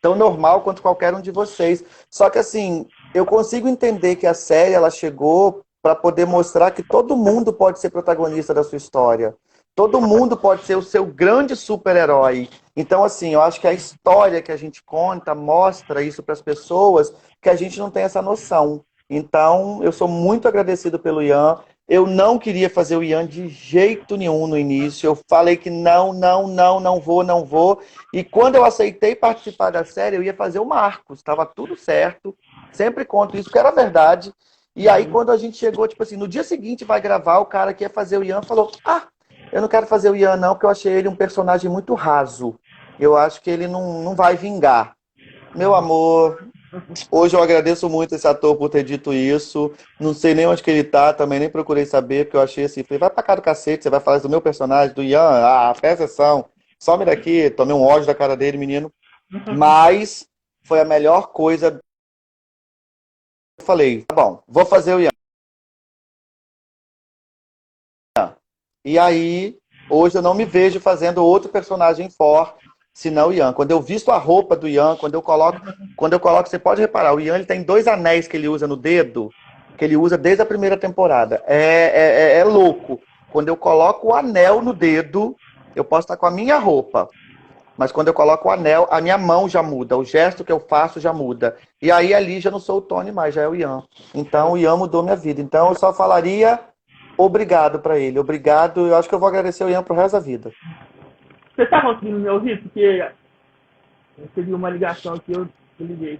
normal quanto qualquer um de vocês. Só que assim, eu consigo entender que a série ela chegou para poder mostrar que todo mundo pode ser protagonista da sua história. Todo mundo pode ser o seu grande super-herói. Então, assim, eu acho que a história que a gente conta mostra isso para as pessoas que a gente não tem essa noção. Então, eu sou muito agradecido pelo Ian. Eu não queria fazer o Ian de jeito nenhum no início. Eu falei que não, não, não, não vou, não vou. E quando eu aceitei participar da série, eu ia fazer o Marcos. Estava tudo certo. Sempre conto isso, que era verdade. E aí, quando a gente chegou, tipo assim, no dia seguinte vai gravar, o cara que ia fazer o Ian falou: Ah, eu não quero fazer o Ian, não, porque eu achei ele um personagem muito raso. Eu acho que ele não vai vingar. Meu amor, hoje eu agradeço muito esse ator por ter dito isso. Não sei nem onde que ele tá, também nem procurei saber, porque eu achei assim, falei, vai pra cá do cacete, você vai falar isso do meu personagem, do Ian, presta atenção, some daqui, tomei um ódio da cara dele, menino. Mas foi a melhor coisa. Eu falei, tá bom, vou fazer o Ian. E aí, hoje eu não me vejo fazendo outro personagem forte, senão o Ian. Quando eu visto a roupa do Ian, quando eu coloco, você pode reparar, o Ian ele tem 2 anéis que ele usa no dedo, que ele usa desde a primeira temporada. É louco. Quando eu coloco o anel no dedo, eu posso estar com a minha roupa. Mas quando eu coloco o anel, a minha mão já muda, o gesto que eu faço já muda. E aí ali já não sou o Tony mais, já é o Ian. Então o Ian mudou minha vida. Então eu só falaria obrigado pra ele. Obrigado. Eu acho que eu vou agradecer o Ian pro resto da vida. Você tá conseguindo me ouvir? Porque eu recebi uma ligação aqui, eu liguei.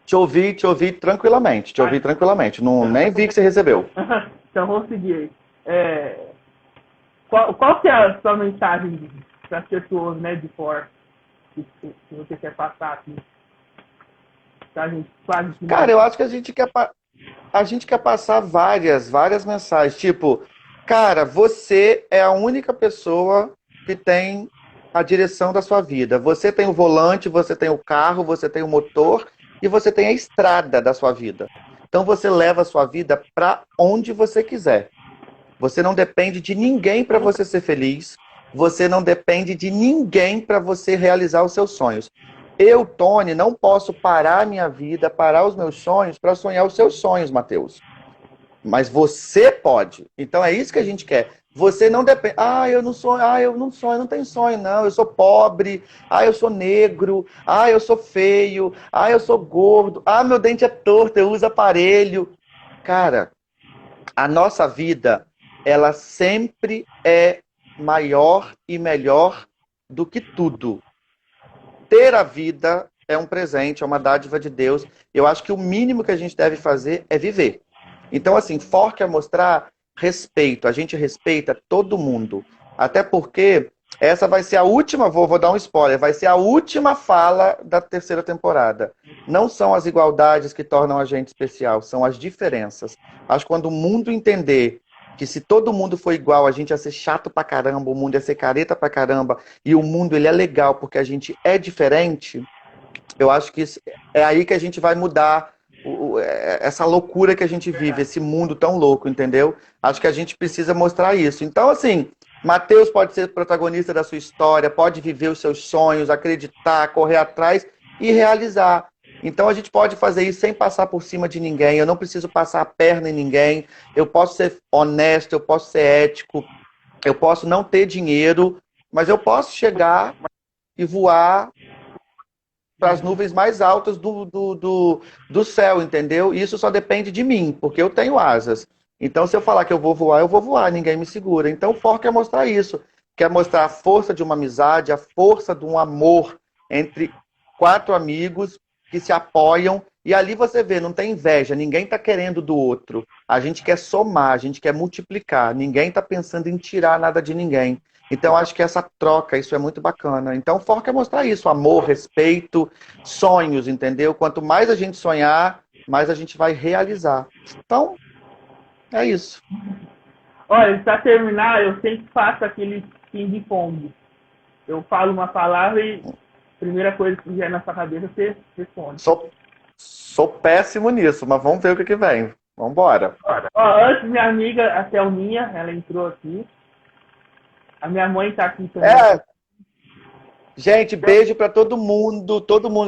Te ouvi tranquilamente. Te ouvi tranquilamente. Não, nem vi que você recebeu. Então vamos seguir aí. Qual que é a sua mensagem para as pessoas, né, de fora que você quer passar aqui? Pra gente quase Cara, eu finalizar. acho que a gente quer passar várias mensagens. Tipo, cara, você é a única pessoa que tem a direção da sua vida. Você tem o volante, você tem o carro, você tem o motor e você tem a estrada da sua vida. Então você leva a sua vida para onde você quiser. Você não depende de ninguém para você ser feliz. Você não depende de ninguém para você realizar os seus sonhos. Eu, Tony, não posso parar a minha vida, parar os meus sonhos para sonhar os seus sonhos, Matheus. Mas você pode. Então é isso que a gente quer. Você não depende. Eu não sonho. Eu não sonho, não tenho sonho, não. Eu sou pobre. Eu sou negro. Eu sou feio. Eu sou gordo. Meu dente é torto, eu uso aparelho. Cara, a nossa vida, ela sempre é maior e melhor do que tudo. Ter a vida é um presente, é uma dádiva de Deus. Eu acho que o mínimo que a gente deve fazer é viver. Então, assim, foco é mostrar respeito. A gente respeita todo mundo. Até porque essa vai ser a última, vou dar um spoiler, vai ser a última fala da terceira temporada. Não são as igualdades que tornam a gente especial, são as diferenças. Acho que quando o mundo entender que se todo mundo for igual, a gente ia ser chato pra caramba, o mundo ia ser careta pra caramba, e o mundo ele é legal porque a gente é diferente, eu acho que é aí que a gente vai mudar essa loucura que a gente vive, esse mundo tão louco, entendeu? Acho que a gente precisa mostrar isso. Então, assim, Matheus pode ser protagonista da sua história, pode viver os seus sonhos, acreditar, correr atrás e realizar. Então a gente pode fazer isso sem passar por cima de ninguém. Eu não preciso passar a perna em ninguém. Eu posso ser honesto, eu posso ser ético, eu posso não ter dinheiro, mas eu posso chegar e voar para as nuvens mais altas do céu, entendeu? E isso só depende de mim, porque eu tenho asas. Então, se eu falar que eu vou voar, ninguém me segura. Então, o foco é mostrar isso. Quer mostrar a força de uma amizade, a força de um amor entre 4 amigos que se apoiam. E ali você vê, não tem inveja, ninguém está querendo do outro. A gente quer somar, a gente quer multiplicar. Ninguém está pensando em tirar nada de ninguém. Então, acho que essa troca, isso é muito bacana. Então, o foco é mostrar isso, amor, respeito, sonhos, entendeu? Quanto mais a gente sonhar, mais a gente vai realizar. Então, é isso. Olha, para terminar, eu sempre faço aquele ping-pong. Eu falo uma palavra e a primeira coisa que vier na sua cabeça, você responde. Sou péssimo nisso, mas vamos ver o que vem. Vamos embora. Antes, minha amiga, a Thelminha, ela entrou aqui. A minha mãe tá aqui também. É, Gente, beijo pra todo mundo,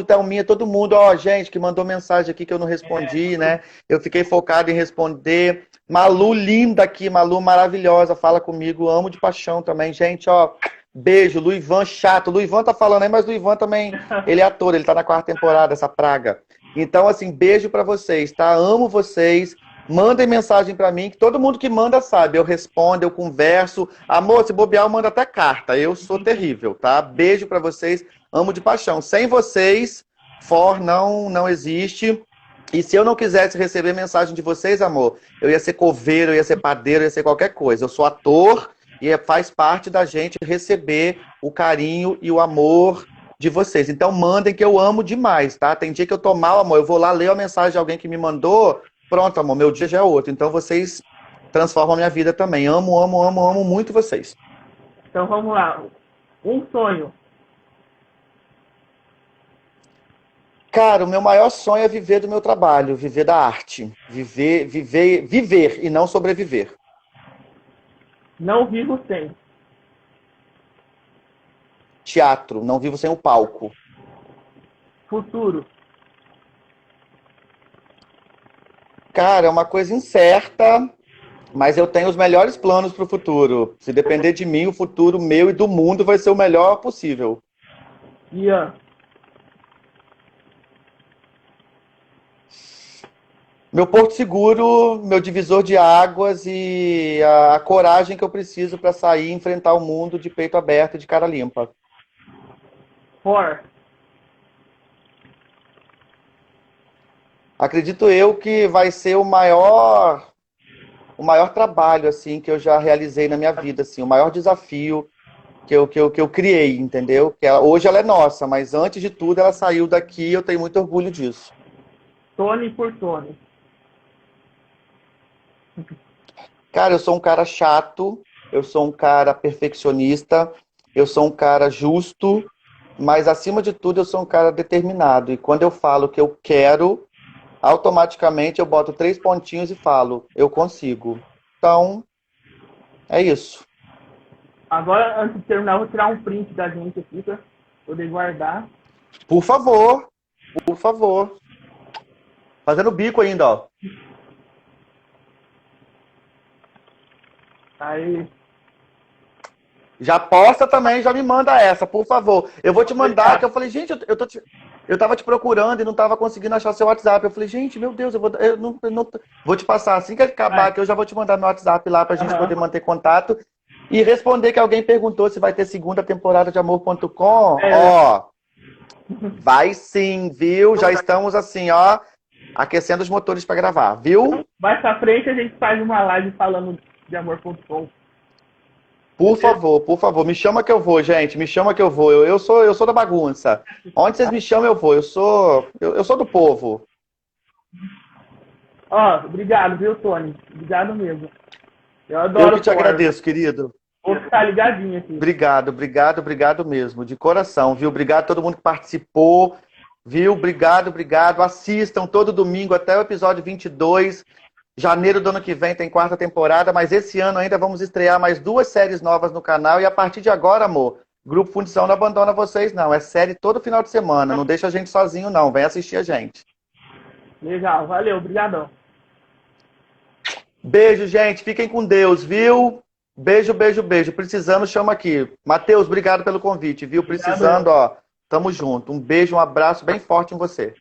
Thelminha, todo mundo, ó, gente, que mandou mensagem aqui que eu não respondi, né? Eu fiquei focado em responder. Malu, linda aqui, Malu, maravilhosa, fala comigo, amo de paixão também, gente, ó. Beijo, Luivan, chato. Luivan tá falando aí, mas Luivan também, ele é ator, ele tá na 4ª temporada, essa praga. Então, assim, beijo pra vocês, tá? Amo vocês. Mandem mensagem pra mim, que todo mundo que manda sabe. Eu respondo, eu converso. Amor, se bobear, eu mando até carta. Eu sou terrível, tá? Beijo pra vocês. Amo de paixão. Sem vocês, For não existe. E se eu não quisesse receber mensagem de vocês, amor, eu ia ser coveiro, eu ia ser padeiro, eu ia ser qualquer coisa. Eu sou ator e faz parte da gente receber o carinho e o amor de vocês. Então mandem, que eu amo demais, tá? Tem dia que eu tô mal, amor, eu vou lá ler a mensagem de alguém que me mandou. Pronto, amor, meu dia já é outro. Então vocês transformam a minha vida também. Amo, amo, amo, amo muito vocês. Então vamos lá. Um sonho. Cara, o meu maior sonho é viver do meu trabalho, viver da arte. Viver e não sobreviver. Não vivo sem. Teatro, não vivo sem o palco. Futuro. Cara, é uma coisa incerta, mas eu tenho os melhores planos para o futuro. Se depender de mim, o futuro meu e do mundo vai ser o melhor possível. Ian. Meu porto seguro, meu divisor de águas e a coragem que eu preciso para sair e enfrentar o mundo de peito aberto e de cara limpa. For. Acredito eu que vai ser o maior trabalho assim que eu já realizei na minha vida, assim, o maior desafio que eu criei, entendeu? Hoje ela é nossa, mas antes de tudo ela saiu daqui e eu tenho muito orgulho disso. Tony por Tony. Cara, eu sou um cara chato, eu sou um cara perfeccionista, eu sou um cara justo, mas acima de tudo eu sou um cara determinado. E quando eu falo que eu quero, automaticamente eu boto 3 pontinhos e falo, eu consigo. Então, é isso. Agora, antes de terminar, eu vou tirar um print da gente aqui pra poder guardar. Por favor, por favor. Fazendo bico ainda, ó. Aí. Já posta também, já me manda essa, por favor. Eu vou te mandar, que eu falei, gente, eu tava te procurando e não tava conseguindo achar seu WhatsApp. Eu falei, gente, meu Deus, vou te passar assim que acabar, que eu já vou te mandar meu WhatsApp lá pra gente poder manter contato. E responder que alguém perguntou se vai ter 2ª temporada de Amor.com. Ó, vai sim, viu? Já estamos assim, ó, aquecendo os motores pra gravar, viu? Mais pra frente a gente faz uma live falando de Amor.com. Por favor, me chama que eu vou, gente, me chama que eu vou. Eu sou da bagunça. Onde vocês me chamam, eu vou. Eu sou do povo. Ó, obrigado, viu, Tony? Obrigado mesmo. Eu adoro. Eu que te agradeço, querido. Vou ficar ligadinho aqui. Obrigado mesmo, de coração, viu? Obrigado a todo mundo que participou, viu? Obrigado. Assistam todo domingo até o episódio 22. Janeiro do ano que vem tem 4ª temporada, mas esse ano ainda vamos estrear mais 2 séries novas no canal. E a partir de agora, amor, Grupo Fundição não abandona vocês, não. É série todo final de semana. Não deixa a gente sozinho, não. Vem assistir a gente. Legal, valeu, obrigadão. Beijo, gente. Fiquem com Deus, viu? Beijo. Precisando, chama aqui. Matheus, obrigado pelo convite, viu? Precisando, ó. Tamo junto. Um beijo, um abraço bem forte em você.